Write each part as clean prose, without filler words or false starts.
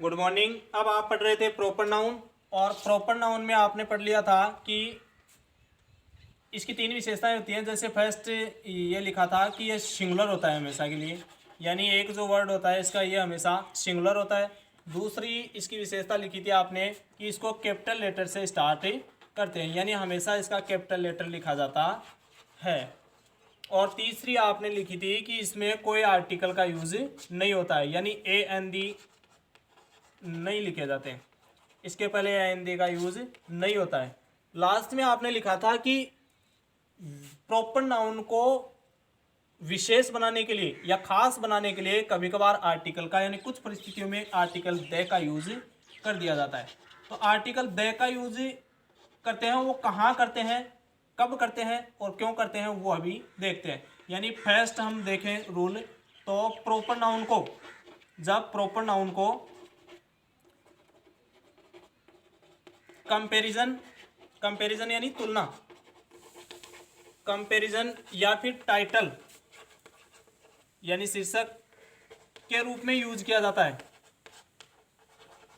Good morning. अब आप पढ़ रहे थे प्रॉपर नाउन, और प्रॉपर नाउन में आपने पढ़ लिया था कि इसकी तीन विशेषताएं होती हैं। जैसे फर्स्ट ये लिखा था कि ये सिंगुलर होता है हमेशा के लिए, यानी एक जो वर्ड होता है इसका ये हमेशा सिंगुलर होता है। दूसरी इसकी विशेषता लिखी थी आपने कि इसको कैपिटल लेटर से स्टार्ट करते हैं, यानी हमेशा इसका कैपिटल लेटर लिखा जाता है। और तीसरी आपने लिखी थी कि इसमें कोई आर्टिकल का यूज नहीं होता है, यानी ए एन डी नहीं लिखे जाते हैं, इसके पहले एन डी का यूज नहीं होता है। लास्ट में आपने लिखा था कि प्रॉपर नाउन को विशेष बनाने के लिए या खास बनाने के लिए कभी कभार आर्टिकल का, यानी कुछ परिस्थितियों में आर्टिकल द का यूज कर दिया जाता है। तो आर्टिकल द का यूज करते हैं, वो कहाँ करते हैं, कब करते हैं और क्यों करते हैं, वो अभी देखते हैं। यानी फर्स्ट हम देखें रूल, तो प्रॉपर नाउन को, जब प्रॉपर नाउन को कंपैरिजन यानी तुलना, कंपैरिजन या फिर टाइटल यानी शीर्षक के रूप में यूज किया जाता है,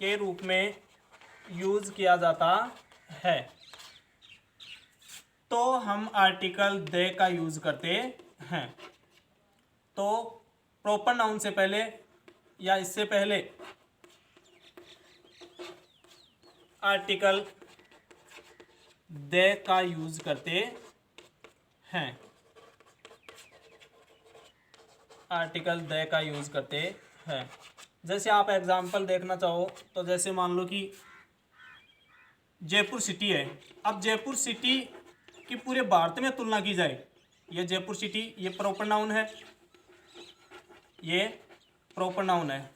के रूप में यूज किया जाता है, तो हम आर्टिकल द का यूज करते हैं। तो प्रॉपर नाउन से पहले या इससे पहले आर्टिकल द का यूज करते हैं, आर्टिकल द का यूज करते हैं। जैसे आप एग्जांपल देखना चाहो तो जैसे मान लो कि जयपुर सिटी है। अब जयपुर सिटी की पूरे भारत में तुलना की जाए, ये जयपुर सिटी ये प्रॉपर नाउन है, ये प्रॉपर नाउन है।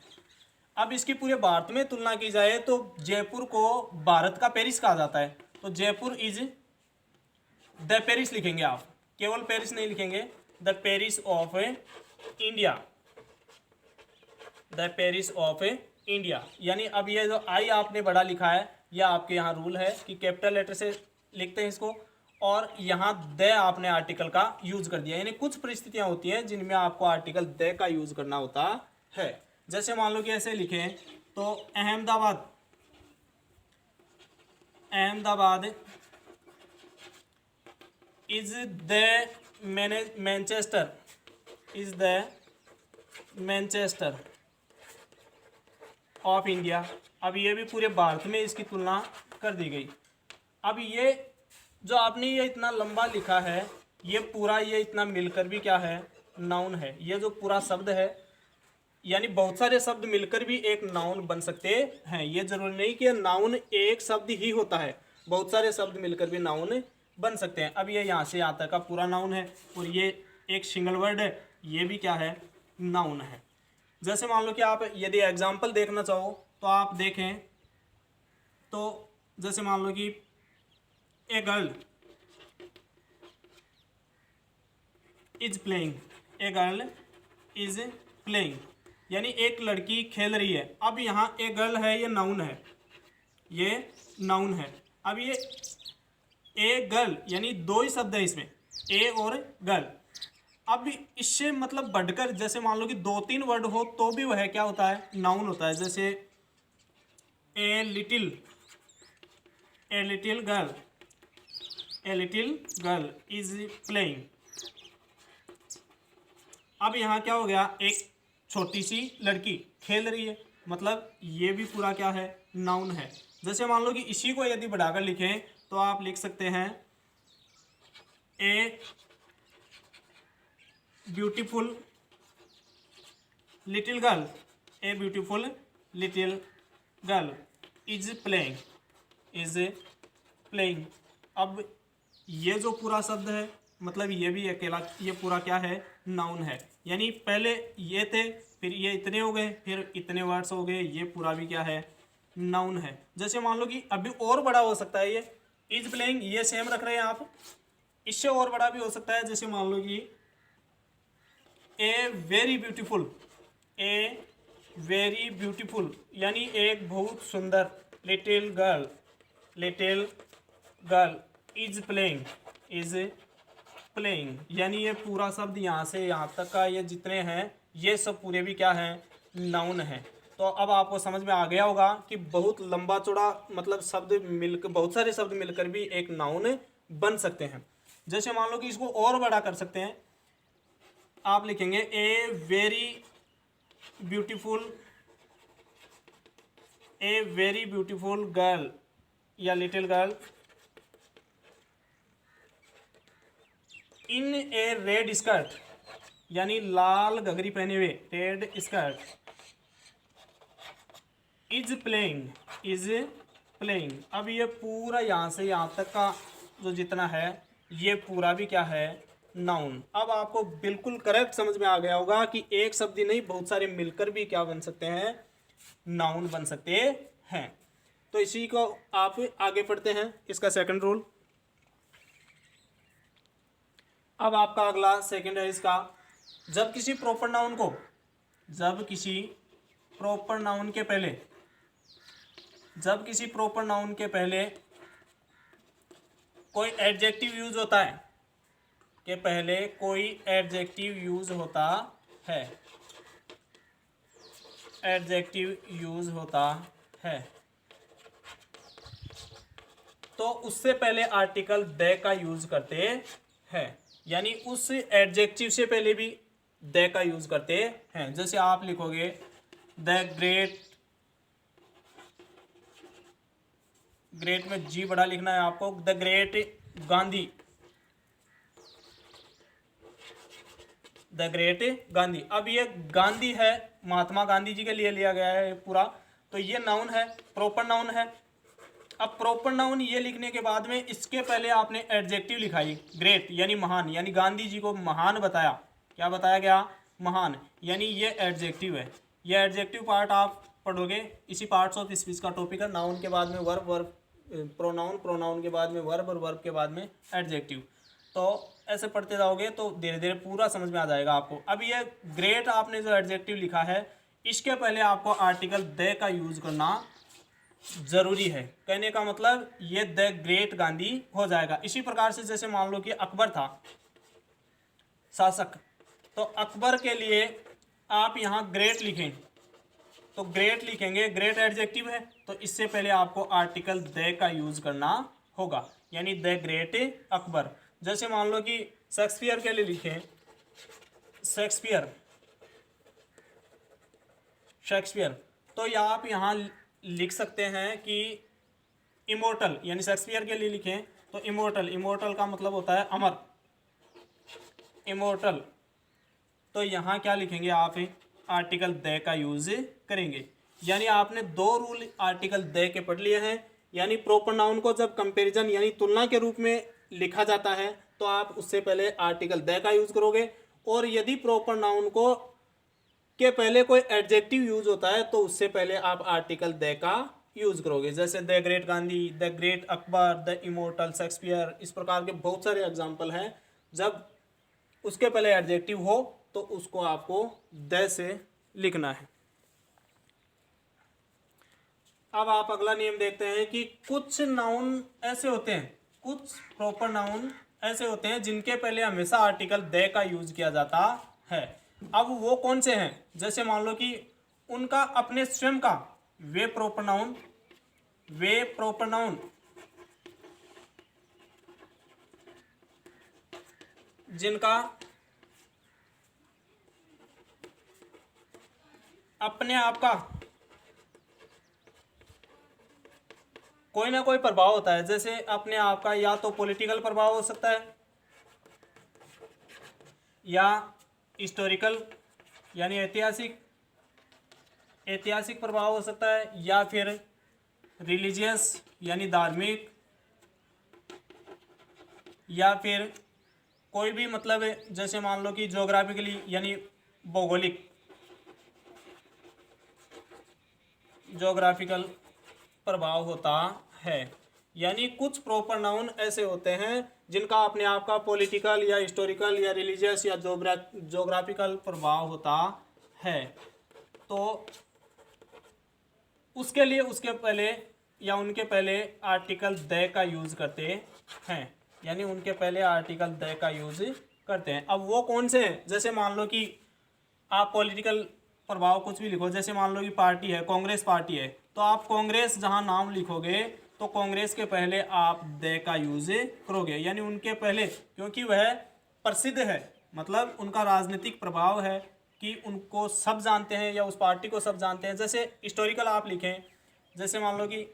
अब इसकी पूरे भारत में तुलना की जाए तो जयपुर को भारत का पेरिस कहा जाता है। तो जयपुर इज द पेरिस लिखेंगे आप, केवल पेरिस नहीं लिखेंगे, the Paris of India, the Paris of India. यानी अब ये जो आई आपने बड़ा लिखा है, यह आपके यहाँ रूल है कि कैपिटल लेटर से लिखते हैं इसको, और यहाँ द आपने आर्टिकल का यूज कर दिया। यानी कुछ परिस्थितियां होती हैं जिनमें आपको आर्टिकल द का यूज करना होता है। जैसे मान लो कि ऐसे लिखें तो Ahmedabad, Ahmedabad is the Manchester, is the Manchester of India. अब ये भी पूरे भारत में इसकी तुलना कर दी गई। अब ये जो आपने ये इतना लंबा लिखा है, ये पूरा ये इतना मिलकर भी क्या है, नाउन है। ये जो पूरा शब्द है, यानी बहुत सारे शब्द मिलकर भी एक नाउन बन सकते हैं। ये जरूरी नहीं कि नाउन एक शब्द ही होता है, बहुत सारे शब्द मिलकर भी नाउन बन सकते हैं। अब ये यहाँ से यहाँ तक का पूरा नाउन है, और ये एक सिंगल वर्ड है, ये भी क्या है, नाउन है। जैसे मान लो कि आप यदि एग्जाम्पल देखना चाहो तो आप देखें, तो जैसे मान लो कि a girl is playing, a girl is playing, यानी एक लड़की खेल रही है। अब यहाँ ए गर्ल है, ये नाउन है, ये नाउन है। अब ये ए गर्ल यानी दो ही शब्द है इसमें, ए और गर्ल। अब इससे मतलब बढ़कर जैसे मान लो कि दो तीन वर्ड हो तो भी वह क्या होता है, नाउन होता है। जैसे a little girl, a little girl is playing. अब यहाँ क्या हो गया, एक छोटी सी लड़की खेल रही है, मतलब ये भी पूरा क्या है, नाउन है। जैसे मान लो कि इसी को यदि बढ़ाकर लिखें तो आप लिख सकते हैं a beautiful little girl, a beautiful little girl is playing, is playing. अब ये जो पूरा शब्द है, मतलब ये भी अकेला, ये पूरा क्या है, नाउन है। यानी पहले ये थे, फिर ये इतने हो गए, फिर इतने वर्ड्स हो गए, ये पूरा भी क्या है, नाउन है। जैसे मान लो कि अभी और बड़ा हो सकता है, ये इज प्लेइंग ये सेम रख रहे हैं आप, इससे और बड़ा भी हो सकता है। जैसे मान लो कि ए very beautiful, a very beautiful यानी एक बहुत सुंदर, little girl, little girl is playing, is playing. यानी ये पूरा शब्द यहाँ से यहाँ तक का ये जितने हैं ये सब पूरे भी क्या हैं, नाउन है। तो अब आपको समझ में आ गया होगा कि बहुत लंबा चौड़ा मतलब शब्द मिलकर, बहुत सारे शब्द मिलकर भी एक नाउन बन सकते हैं। जैसे मान लो कि इसको और बड़ा कर सकते हैं, आप लिखेंगे a very beautiful, a very beautiful girl या little girl in a red skirt, यानी लाल घघरी पहने हुए, red skirt, is playing, is playing. अब ये पूरा यहाँ से यहाँ तक का जो जितना है ये पूरा भी क्या है, नाउन। अब आपको बिल्कुल करेक्ट समझ में आ गया होगा कि एक शब्द ही नहीं, बहुत सारे मिलकर भी क्या बन सकते हैं, नाउन बन सकते हैं। तो इसी को आप आगे पढ़ते हैं, इसका सेकंड रूल। अब आपका अगला सेकंड है इसका, जब किसी प्रॉपर नाउन को, जब किसी प्रॉपर नाउन के पहले, जब किसी प्रॉपर नाउन के पहले कोई एडजेक्टिव यूज होता है, के पहले कोई एडजेक्टिव यूज होता है, एडजेक्टिव यूज होता है, तो उससे पहले आर्टिकल द का यूज करते हैं। यानी उस एडजेक्टिव से पहले भी द का यूज करते हैं। जैसे आप लिखोगे द ग्रेट, ग्रेट में जी बड़ा लिखना है आपको, the great Gandhi, the great Gandhi. अब ये गांधी है, महात्मा गांधी जी के लिए लिया गया है पूरा, तो ये नाउन है, प्रॉपर नाउन है। अब प्रॉपर नाउन ये लिखने के बाद में इसके पहले आपने एडजेक्टिव लिखाई, ग्रेट यानी महान, यानी गांधी जी को महान बताया। क्या बताया गया, महान, यानी ये एडजेक्टिव है। ये एडजेक्टिव पार्ट आप पढ़ोगे, इसी पार्ट्स ऑफ स्पीच का टॉपिक है। नाउन के बाद में वर्ब, वर्ब प्रोनाउन, प्रोनाउन के बाद में वर्ब और वर्ब के बाद में एडजेक्टिव। तो ऐसे पढ़ते जाओगे तो धीरे धीरे पूरा समझ में आ जाएगा आपको। अब ये ग्रेट आपने जो एडजेक्टिव लिखा है, इसके पहले आपको आर्टिकल द का यूज करना जरूरी है। कहने का मतलब ये द ग्रेट गांधी हो जाएगा। इसी प्रकार से जैसे मान लो कि अकबर था शासक, तो अकबर के लिए आप यहाँ ग्रेट लिखें, तो ग्रेट लिखेंगे, ग्रेट एडजेक्टिव है, तो इससे पहले आपको आर्टिकल द का यूज करना होगा, यानी द ग्रेट अकबर। जैसे मान लो कि शेक्सपियर के लिए लिखें, शेक्सपियर, शेक्सपियर, तो या आप यहाँ लिख सकते हैं कि इमोर्टल, यानी शेक्सपियर के लिए लिखें तो इमोर्टल, इमोर्टल का मतलब होता है अमर, इमोर्टल। तो यहाँ क्या लिखेंगे आप, आर्टिकल द का यूज करेंगे। यानी आपने दो रूल आर्टिकल द के पढ़ लिए हैं। यानी प्रॉपर नाउन को जब कंपैरिजन यानी तुलना के रूप में लिखा जाता है तो आप उससे पहले आर्टिकल द का यूज करोगे, और यदि प्रॉपर नाउन को के पहले कोई एडजेक्टिव यूज होता है तो उससे पहले आप आर्टिकल द का यूज करोगे। जैसे the great Gandhi, the great Akbar, the immortal Shakespeare, इस प्रकार के बहुत सारे एग्जाम्पल हैं। जब उसके पहले एडजेक्टिव हो तो उसको आपको द से लिखना है। अब आप अगला नियम देखते हैं कि कुछ नाउन ऐसे होते हैं, कुछ प्रॉपर नाउन ऐसे होते हैं जिनके पहले हमेशा आर्टिकल द का यूज किया जाता है। अब वो कौन से हैं, जैसे मान लो कि उनका अपने स्वयं का वे प्रॉपर नाउन, वे प्रॉपर नाउन जिनका अपने आप का कोई ना कोई प्रभाव होता है। जैसे अपने आप का या तो पॉलिटिकल प्रभाव हो सकता है, या हिस्टोरिकल यानी ऐतिहासिक, ऐतिहासिक प्रभाव हो सकता है, या फिर रिलीजियस यानी धार्मिक, या फिर कोई भी मतलब जैसे मान लो कि ज्योग्राफिकली यानी भौगोलिक, ज्योग्राफिकल प्रभाव होता है। यानी कुछ प्रॉपर नाउन ऐसे होते हैं जिनका अपने आप का पॉलिटिकल या हिस्टोरिकल या रिलीजियस या ज्योग्राफिकल प्रभाव होता है। तो उसके लिए उसके पहले या उनके पहले आर्टिकल द का यूज करते हैं, यानी उनके पहले आर्टिकल द का यूज करते हैं। अब वो कौन से हैं, जैसे मान लो कि आप पॉलिटिकल प्रभाव कुछ भी लिखो, जैसे मान लो कि पार्टी है, कांग्रेस पार्टी है, तो आप कांग्रेस जहां नाम लिखोगे तो कांग्रेस के पहले आप द का यूज करोगे, यानी उनके पहले, क्योंकि वह प्रसिद्ध है, मतलब उनका राजनीतिक प्रभाव है कि उनको सब जानते हैं या उस पार्टी को सब जानते हैं। जैसे हिस्टोरिकल आप लिखें, जैसे मान लो कि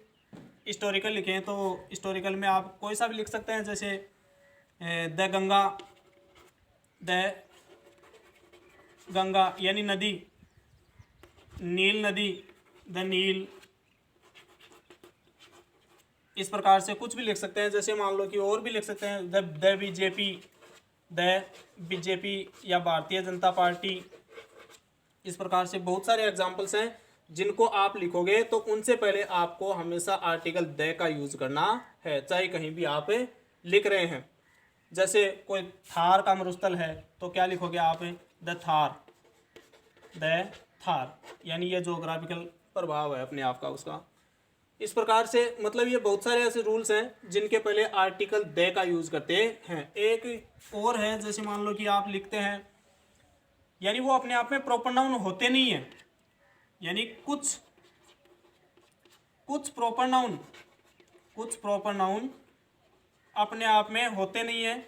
हिस्टोरिकल लिखें तो हिस्टोरिकल में आप कोई सा भी लिख सकते हैं, जैसे द गंगा, द गंगा यानी नदी, नील नदी, द नील, इस प्रकार से कुछ भी लिख सकते हैं। जैसे मान लो कि और भी लिख सकते हैं, द बीजेपी, द बीजेपी या भारतीय जनता पार्टी। इस प्रकार से बहुत सारे एग्जाम्पल्स हैं जिनको आप लिखोगे तो उनसे पहले आपको हमेशा आर्टिकल द का यूज करना है, चाहे कहीं भी आप लिख रहे हैं। जैसे कोई थार का मरुस्थल है तो क्या लिखोगे आप, द थार, द थार, यानी ये जोग्राफिकल प्रभाव है अपने आप का उसका। इस प्रकार से मतलब ये बहुत सारे ऐसे रूल्स हैं जिनके पहले आर्टिकल द का यूज करते हैं। एक और है, जैसे मान लो कि आप लिखते हैं, यानी वो अपने आप में प्रॉपर नाउन होते नहीं है, यानी कुछ प्रॉपर नाउन अपने आप में होते नहीं है,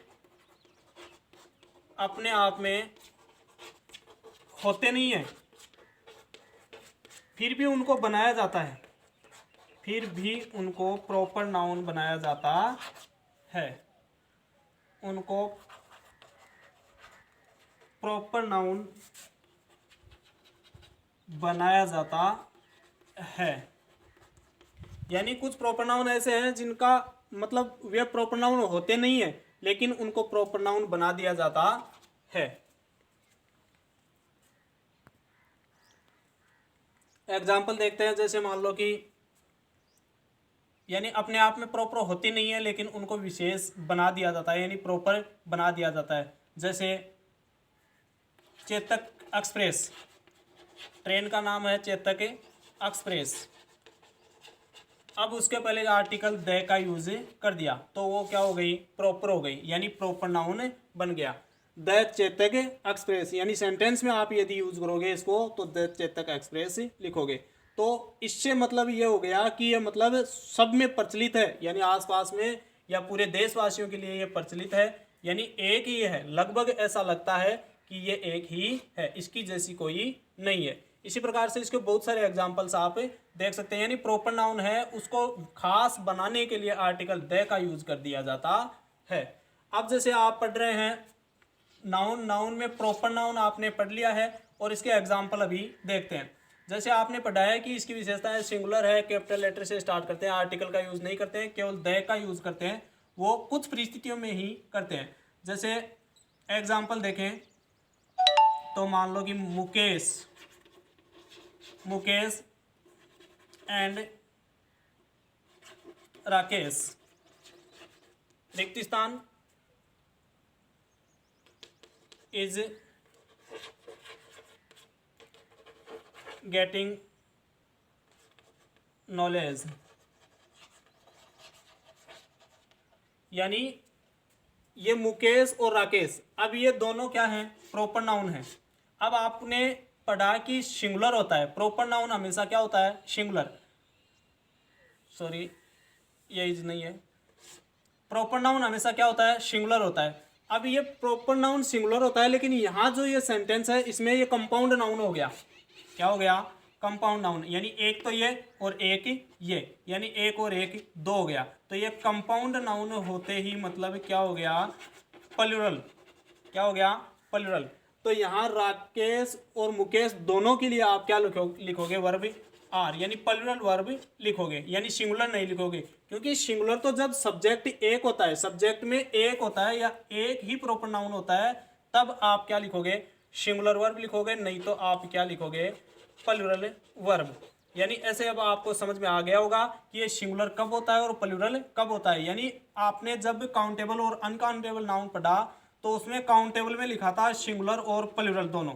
अपने आप में होते नहीं है, फिर भी उनको बनाया जाता है, फिर भी उनको प्रॉपर नाउन बनाया जाता है, उनको प्रॉपर नाउन बनाया जाता है। यानी कुछ प्रॉपर नाउन ऐसे हैं जिनका मतलब वे प्रॉपर नाउन होते नहीं है लेकिन उनको प्रॉपर नाउन बना दिया जाता है। एग्जाम्पल देखते हैं, जैसे मान लो कि यानी अपने आप में प्रॉपर होती नहीं है लेकिन उनको विशेष बना दिया जाता है, यानी प्रॉपर बना दिया जाता है। जैसे चेतक एक्सप्रेस, ट्रेन का नाम है चेतक एक्सप्रेस, अब उसके पहले आर्टिकल द का यूज कर दिया तो वो क्या हो गई, प्रॉपर हो गई, यानी प्रॉपर नाउन बन गया। द चेतक एक्सप्रेस, यानी सेंटेंस में आप यदि यूज करोगे इसको तो द चेतक एक्सप्रेस लिखोगे, तो इससे मतलब ये हो गया कि ये मतलब सब में प्रचलित है, यानी आसपास में या पूरे देशवासियों के लिए ये प्रचलित है, यानी एक ही है, लगभग ऐसा लगता है कि ये एक ही है, इसकी जैसी कोई नहीं है। इसी प्रकार से इसके बहुत सारे एग्जाम्पल्स आप देख सकते हैं, यानी प्रॉपर नाउन है उसको खास बनाने के लिए आर्टिकल द का यूज कर दिया जाता है। अब जैसे आप पढ़ रहे हैं नाउन में प्रॉपर नाउन आपने पढ़ लिया है और इसके एग्जाम्पल अभी देखते हैं। जैसे आपने पढ़ा है कि इसकी विशेषताएं सिंगुलर है, कैपिटल लेटर से स्टार्ट करते हैं, आर्टिकल का यूज नहीं करते हैं, केवल द का यूज करते हैं, वो कुछ परिस्थितियों में ही करते हैं। जैसे एग्जाम्पल देखें तो मान लो कि मुकेश एंड राकेश, रिक्तिस्थान इज गेटिंग नॉलेज, यानी ये मुकेश और राकेश, अब ये दोनों क्या हैं, प्रॉपर नाउन है। अब आपने पढ़ा कि सिंगुलर होता है, प्रॉपर नाउन हमेशा क्या होता है, सिंगुलर, सॉरी ये इज नहीं है, प्रॉपर नाउन हमेशा क्या होता है, सिंगुलर होता है। अब ये प्रॉपर नाउन सिंगुलर होता है लेकिन यहाँ जो ये सेंटेंस है इसमें ये कंपाउंड नाउन हो गया, क्या हो गया, कंपाउंड नाउन, यानी एक तो ये और एक ये, यानी एक और एक दो हो गया, तो ये कंपाउंड नाउन होते ही मतलब क्या हो गया, प्लूरल, क्या हो गया, प्लूरल। तो यहाँ राकेश और मुकेश दोनों के लिए आप क्या लिखोगे, वर्ब आर, यानी प्लूरल वर्ब लिखोगे, यानी सिंगुलर नहीं लिखोगे, क्योंकि सिंगुलर तो जब सब्जेक्ट एक होता है, सब्जेक्ट में एक होता है या एक ही प्रॉपर नाउन होता है तब आप क्या लिखोगे, सिंगुलर वर्ब लिखोगे, नहीं तो आप क्या लिखोगे, प्लूरल वर्ब। यानी ऐसे अब आपको समझ में आ गया होगा कि ये सिंगुलर कब होता है और प्लूरल कब होता है। यानी आपने जब काउंटेबल और अनकाउंटेबल नाउन पढ़ा तो उसमें काउंटेबल में लिखा था सिंगुलर और प्लूरल दोनों,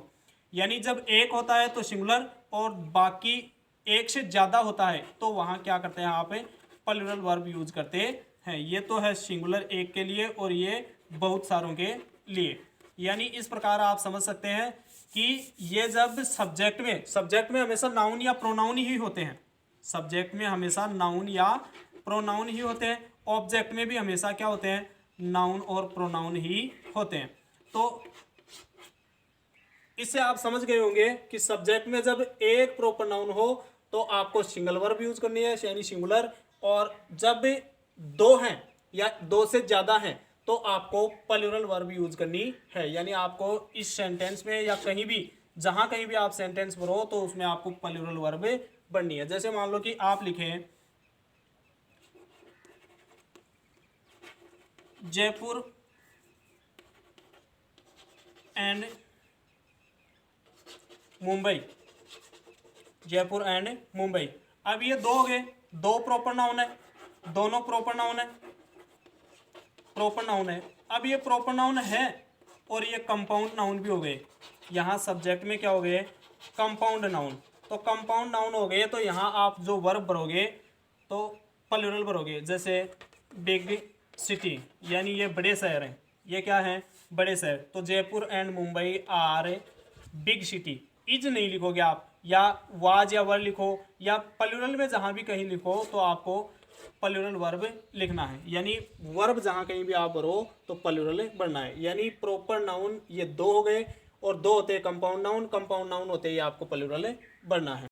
यानी जब एक होता है तो सिंगुलर और बाकी एक से ज़्यादा होता है तो वहाँ क्या करते हैं आप, प्लूरल वर्ब यूज करते हैं। ये तो है सिंगुलर एक के लिए और ये बहुत सारों के लिए। यानी इस प्रकार आप समझ सकते हैं कि ये जब सब्जेक्ट में हमेशा नाउन या प्रोनाउन ही होते हैं, सब्जेक्ट में हमेशा नाउन या प्रोनाउन ही होते हैं, ऑब्जेक्ट में भी हमेशा क्या होते हैं, नाउन और प्रोनाउन ही होते हैं। तो इससे आप समझ गए होंगे कि सब्जेक्ट में जब एक प्रॉपर नाउन हो तो आपको सिंगल वर्ब यूज करनी है यानी सिंगुलर, और जब दो हैं या दो से ज्यादा हैं तो आपको प्लूरल वर्ब यूज करनी है, यानी आपको इस सेंटेंस में या कहीं भी जहां कहीं भी आप सेंटेंस भरो तो उसमें आपको प्लूरल वर्ब बननी है। जैसे मान लो कि आप लिखें जयपुर एंड मुंबई, जयपुर एंड मुंबई। अब ये दो हो गए, दो प्रॉपर नाउन है, दोनों प्रॉपर नाउन है, प्रॉपर नाउन है। अब ये प्रॉपर नाउन है और ये कंपाउंड नाउन भी हो गए। यहाँ सब्जेक्ट में क्या हो गए, कंपाउंड नाउन। तो कंपाउंड नाउन हो गए तो यहाँ आप जो वर्ब भरोगे तो प्लूरल भरोगे। जैसे बिग सिटी, यानी ये बड़े शहर हैं, ये क्या है, बड़े शहर। तो Jaipur and Mumbai are big city. Is नहीं लिखोगे आप, या वाज या वर लिखो, या प्लूरल में जहां भी कहीं लिखो तो आपको प्लूरल वर्ब लिखना है, यानी वर्ब जहां कहीं भी आप भरो तो प्लूरल बनना है। यानी प्रॉपर नाउन ये दो हो गए और दो होते हैं कंपाउंड नाउन, कंपाउंड नाउन होते ही आपको प्लूरल बनना है।